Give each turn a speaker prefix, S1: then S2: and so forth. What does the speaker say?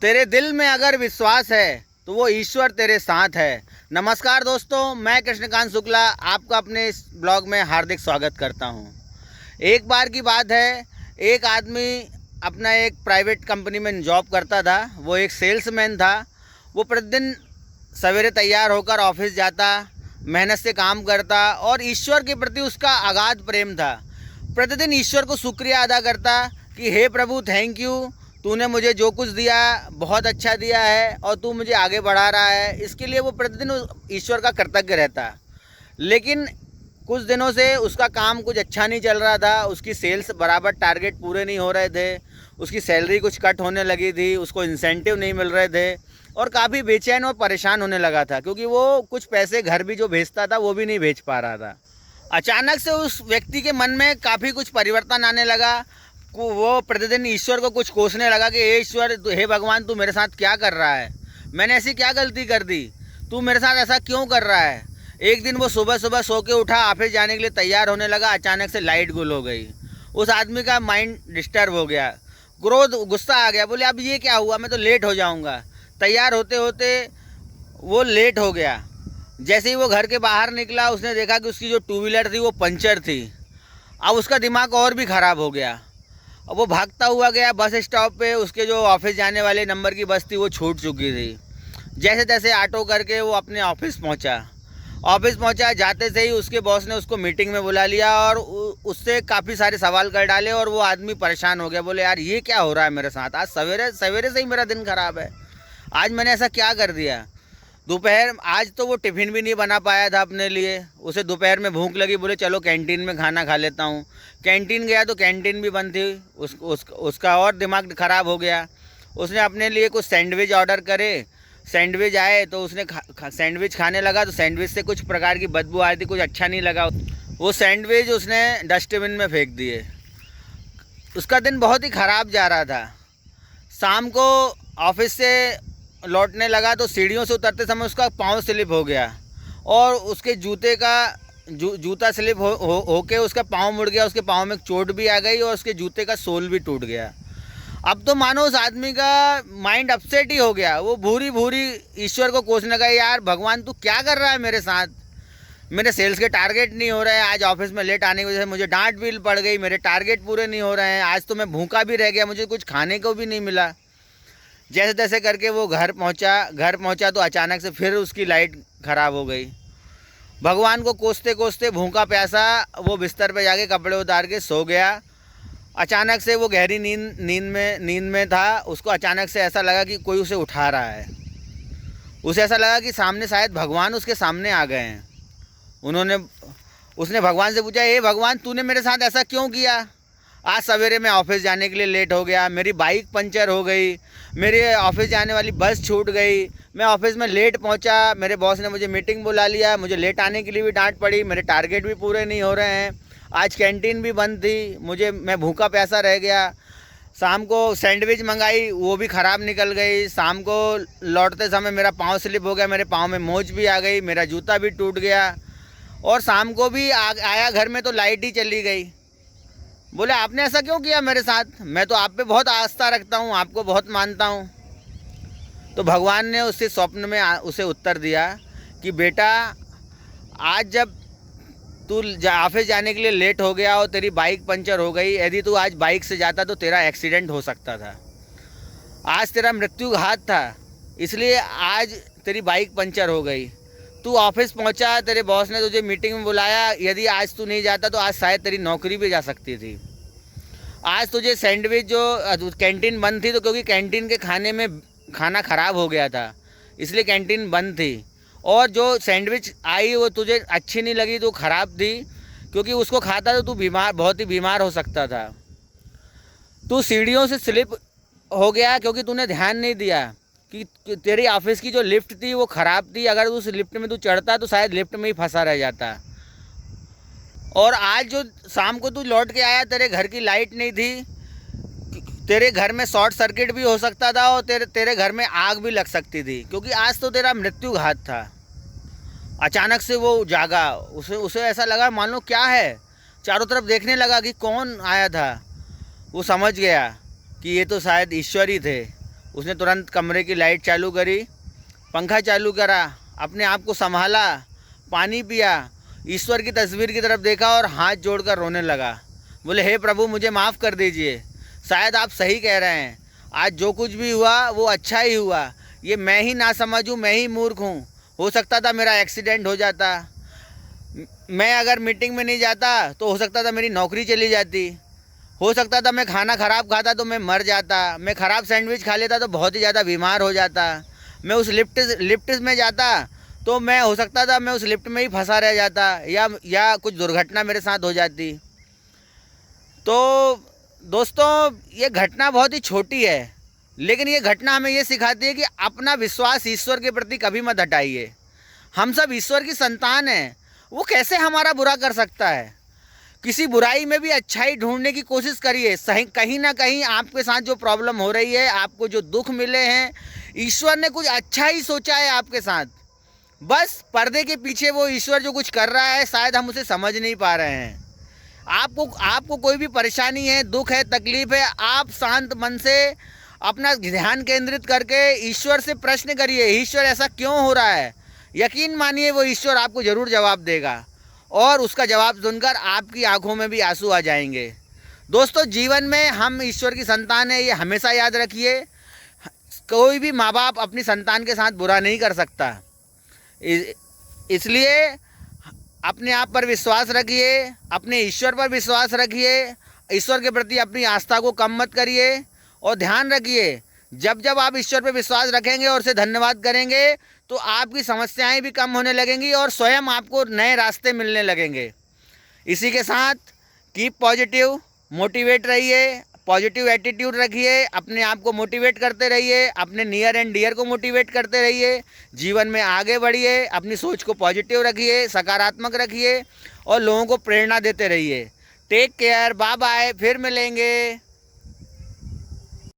S1: तेरे दिल में अगर विश्वास है तो वो ईश्वर तेरे साथ है। नमस्कार दोस्तों, मैं कृष्णकांत शुक्ला आपका अपने इस ब्लॉग में हार्दिक स्वागत करता हूं। एक बार की बात है, एक आदमी अपना एक प्राइवेट कंपनी में जॉब करता था। वो एक सेल्समैन था। वो प्रतिदिन सवेरे तैयार होकर ऑफिस जाता, मेहनत से काम करता और ईश्वर के प्रति उसका अगाध प्रेम था। प्रतिदिन ईश्वर को शुक्रिया अदा करता कि हे प्रभु, थैंक यू, तूने मुझे जो कुछ दिया बहुत अच्छा दिया है और तू मुझे आगे बढ़ा रहा है। इसके लिए वो प्रतिदिन ईश्वर का कृतज्ञ रहता। लेकिन कुछ दिनों से उसका काम कुछ अच्छा नहीं चल रहा था। उसकी सेल्स बराबर टारगेट पूरे नहीं हो रहे थे। उसकी सैलरी कुछ कट होने लगी थी, उसको इंसेंटिव नहीं मिल रहे थे और काफ़ी बेचैन और परेशान होने लगा था, क्योंकि वो कुछ पैसे घर भी जो भेजता था वो भी नहीं भेज पा रहा था। अचानक से उस व्यक्ति के मन में काफ़ी कुछ परिवर्तन आने लगा। वो प्रतिदिन ईश्वर को कुछ कोसने लगा कि हे ईश्वर, हे भगवान, तू मेरे साथ क्या कर रहा है? मैंने ऐसी क्या गलती कर दी? तू मेरे साथ ऐसा क्यों कर रहा है? एक दिन वो सुबह सुबह सो के उठा, ऑफिस जाने के लिए तैयार होने लगा। अचानक से लाइट गुल हो गई। उस आदमी का माइंड डिस्टर्ब हो गया, क्रोध, गुस्सा आ गया। बोले अब ये क्या हुआ, मैं तो लेट हो जाऊँगा। तैयार होते होते वो लेट हो गया। जैसे ही वो घर के बाहर निकला, उसने देखा कि उसकी जो टू व्हीलर थी वो पंचर थी। अब उसका दिमाग और भी ख़राब हो गया। अब वो भागता हुआ गया बस स्टॉप पे। उसके जो ऑफिस जाने वाले नंबर की बस थी वो छूट चुकी थी। जैसे तैसे ऑटो करके वो अपने ऑफिस पहुंचा। जाते से ही उसके बॉस ने उसको मीटिंग में बुला लिया और उससे काफ़ी सारे सवाल कर डाले और वो आदमी परेशान हो गया। बोले यार, ये क्या हो रहा है मेरे साथ? आज सवेरे सवेरे से ही मेरा दिन ख़राब है। आज मैंने ऐसा क्या कर दिया? दोपहर, आज तो वो टिफ़िन भी नहीं बना पाया था अपने लिए। उसे दोपहर में भूख लगी, बोले चलो कैंटीन में खाना खा लेता हूँ। कैंटीन गया तो कैंटीन भी बंद थी। उसका और दिमाग ख़राब हो गया। उसने अपने लिए कुछ सैंडविच ऑर्डर करे। सैंडविच आए तो उसने सैंडविच खाने लगा तो सैंडविच से कुछ प्रकार की बदबू आई थी, कुछ अच्छा नहीं लगा। वो सैंडविच उसने डस्टबिन में फेंक दिए। उसका दिन बहुत ही ख़राब जा रहा था। शाम को ऑफिस से लौटने लगा तो सीढ़ियों से उतरते समय उसका पाँव स्लिप हो गया और उसके जूते का जूता स्लिप होके उसका पाँव मुड़ गया। उसके पाँव में चोट भी आ गई और उसके जूते का सोल भी टूट गया। अब तो मानो उस आदमी का माइंड अपसेट ही हो गया। वो भूरी भूरी ईश्वर को कोसने लगा, यार भगवान, तू क्या कर रहा है मेरे साथ? मेरे सेल्स के टारगेट नहीं हो रहे हैं। आज ऑफिस में लेट आने की वजह से मुझे डांट भी पड़ गई। मेरे टारगेट पूरे नहीं हो रहे हैं। आज तो मैं भूखा भी रह गया, मुझे कुछ खाने को भी नहीं मिला। जैसे तैसे करके वो घर पहुंचा तो अचानक से फिर उसकी लाइट ख़राब हो गई। भगवान को कोसते कोसते भूखा प्यासा वो बिस्तर पे जाके कपड़े उतार के सो गया। अचानक से वो गहरी नींद में था। उसको अचानक से ऐसा लगा कि कोई उसे उठा रहा है। उसे ऐसा लगा कि सामने शायद भगवान उसके सामने आ गए हैं। उसने भगवान से पूछा, हे भगवान, तूने मेरे साथ ऐसा क्यों किया? आज सवेरे मैं ऑफिस जाने के लिए लेट हो गया। मेरी बाइक पंचर हो गई। मेरे ऑफिस जाने वाली बस छूट गई। मैं ऑफिस में लेट पहुंचा। मेरे बॉस ने मुझे मीटिंग बुला लिया। मुझे लेट आने के लिए भी डांट पड़ी। मेरे टारगेट भी पूरे नहीं हो रहे हैं। आज कैंटीन भी बंद थी। मैं भूखा प्यासा रह गया। शाम को सैंडविच मंगाई, वो भी ख़राब निकल गई। शाम को लौटते समय मेरा पाँव स्लिप हो गया। मेरे पाँव में मोच भी आ गई। मेरा जूता भी टूट गया और शाम को भी आया घर में तो लाइट ही चली गई। बोले आपने ऐसा क्यों किया मेरे साथ? मैं तो आप पे बहुत आस्था रखता हूँ, आपको बहुत मानता हूँ। तो भगवान ने उससे स्वप्न में उसे उत्तर दिया कि बेटा, आज जब तू ऑफिस जाने के लिए लेट हो गया और तेरी बाइक पंचर हो गई, यदि तू आज बाइक से जाता तो तेरा एक्सीडेंट हो सकता था। आज तेरा मृत्यु घात था, इसलिए आज तेरी बाइक पंचर हो गई। तू ऑफिस पहुंचा, तेरे बॉस ने तुझे मीटिंग में बुलाया। यदि आज तू नहीं जाता तो आज शायद तेरी नौकरी भी जा सकती थी। आज तुझे सैंडविच, जो कैंटीन बंद थी तो क्योंकि कैंटीन के खाने में खाना ख़राब हो गया था इसलिए कैंटीन बंद थी। और जो सैंडविच आई वो तुझे अच्छी नहीं लगी, तो ख़राब थी, क्योंकि उसको खाता तो तू बहुत ही बीमार हो सकता था। तू सीढ़ियों से स्लिप हो गया क्योंकि तूने ध्यान नहीं दिया कि तेरी ऑफिस की जो लिफ्ट थी वो ख़राब थी। अगर उस लिफ्ट में तू चढ़ता तो शायद लिफ्ट में ही फंसा रह जाता। और आज जो शाम को तू लौट के आया, तेरे घर की लाइट नहीं थी। तेरे घर में शॉर्ट सर्किट भी हो सकता था और तेरे घर में आग भी लग सकती थी, क्योंकि आज तो तेरा मृत्यु घात था। अचानक से वो जागा। उसे ऐसा लगा मान लो क्या है। चारों तरफ देखने लगा कि कौन आया था। वो समझ गया कि ये तो शायद ईश्वर ही थे। उसने तुरंत कमरे की लाइट चालू करी, पंखा चालू करा, अपने आप को संभाला, पानी पिया, ईश्वर की तस्वीर की तरफ देखा और हाथ जोड़कर रोने लगा। बोले, हे प्रभु, मुझे माफ़ कर दीजिए, शायद आप सही कह रहे हैं, आज जो कुछ भी हुआ वो अच्छा ही हुआ, ये मैं ही ना समझूँ, मैं ही मूर्ख हूँ। हो सकता था मेरा एक्सीडेंट हो जाता, मैं अगर मीटिंग में नहीं जाता तो हो सकता था मेरी नौकरी चली जाती, हो सकता था मैं खाना ख़राब खाता तो मैं मर जाता, मैं ख़राब सैंडविच खा लेता तो बहुत ही ज़्यादा बीमार हो जाता, मैं उस लिफ्ट में जाता तो मैं हो सकता था मैं उस लिफ्ट में ही फंसा रह जाता, या कुछ दुर्घटना मेरे साथ हो जाती। तो दोस्तों, ये घटना बहुत ही छोटी है, लेकिन ये घटना हमें ये सिखाती है कि अपना विश्वास ईश्वर के प्रति कभी मत हटाइए। हम सब ईश्वर की संतान हैं, वो कैसे हमारा बुरा कर सकता है। किसी बुराई में भी अच्छाई ढूंढने की कोशिश करिए। सही, कहीं ना कहीं आपके साथ जो प्रॉब्लम हो रही है, आपको जो दुख मिले हैं, ईश्वर ने कुछ अच्छा ही सोचा है आपके साथ। बस पर्दे के पीछे वो ईश्वर जो कुछ कर रहा है, शायद हम उसे समझ नहीं पा रहे हैं। आपको कोई भी परेशानी है, दुख है, तकलीफ है, आप शांत मन से अपना ध्यान केंद्रित करके ईश्वर से प्रश्न करिए, ईश्वर ऐसा क्यों हो रहा है। यकीन मानिए वो ईश्वर आपको ज़रूर जवाब देगा, और उसका जवाब सुनकर आपकी आंखों में भी आंसू आ जाएंगे। दोस्तों, जीवन में हम ईश्वर की संतान है, ये हमेशा याद रखिए। कोई भी माँ बाप अपनी संतान के साथ बुरा नहीं कर सकता, इसलिए अपने आप पर विश्वास रखिए, अपने ईश्वर पर विश्वास रखिए, ईश्वर के प्रति अपनी आस्था को कम मत करिए। और ध्यान रखिए, जब जब आप ईश्वर पर विश्वास रखेंगे और उसे धन्यवाद करेंगे तो आपकी समस्याएं भी कम होने लगेंगी और स्वयं आपको नए रास्ते मिलने लगेंगे। इसी के साथ कीप पॉजिटिव, मोटिवेट रहिए, पॉजिटिव एटीट्यूड रखिए, अपने आप को मोटिवेट करते रहिए, अपने नियर एंड डियर को मोटिवेट करते रहिए, जीवन में आगे बढ़िए, अपनी सोच को पॉजिटिव रखिए, सकारात्मक रखिए और लोगों को प्रेरणा देते रहिए। टेक केयर, बाय बाय, फिर मिलेंगे।